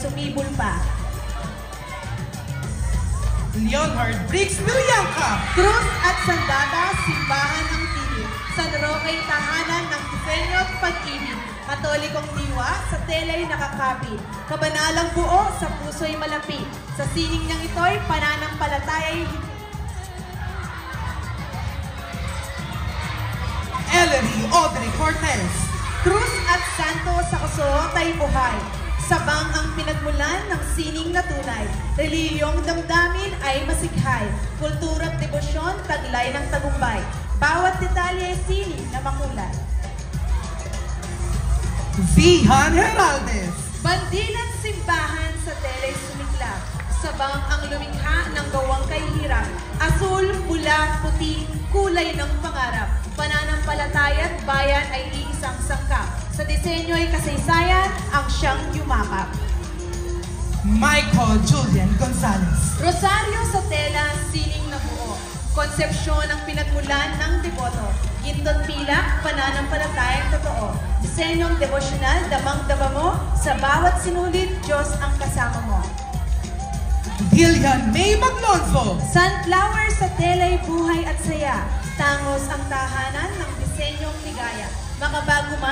sumibol pa. Leonard Briggs Miriamca. Cruz at Sandata, Simbahan ng Tinig. San Roque, Tahanan ng Disenyo at Pag-ibig. Katolikong diwa, sa tela'y nakakapit. Kabanalang buo, sa puso'y malapit. Sa sining niyang ito'y pananampalataya'y Ellery Audrey Cortez. Cruz at Santo sa kasurotay buhay. Sabang ang pinagmulan ng sining na tunay. Reliyong damdamin ay masighay. Kultura at debosyon, taglay ng tagumpay. Bawat detalye ay sining na makulay. Vihan Heraldez. Bandilan simbahan sa tela'y sumiklab. Sabang ang lumikha ng gawang kay hirap. Asul, pula, puti, kulay ng pangarap. Pananampalataya at bayan ay iisang sangkap. Sa disenyo ay kasaysayan ang siyang yumakap. Michael Julian Gonzalez. Rosario sa tela, sining na buo. Konsepsyon ang pinagmulan ng deboto. Gintot pilak, pananampalatayang totoo. Disenyong devosyonal, damang-dama mo. Sa bawat sinulit, Diyos ang kasama mo. Gillian May Maglonzo. Sunflower sa tela'y buhay at saya. Tangos ang tahanan ng disenyong ligaya. Makabago man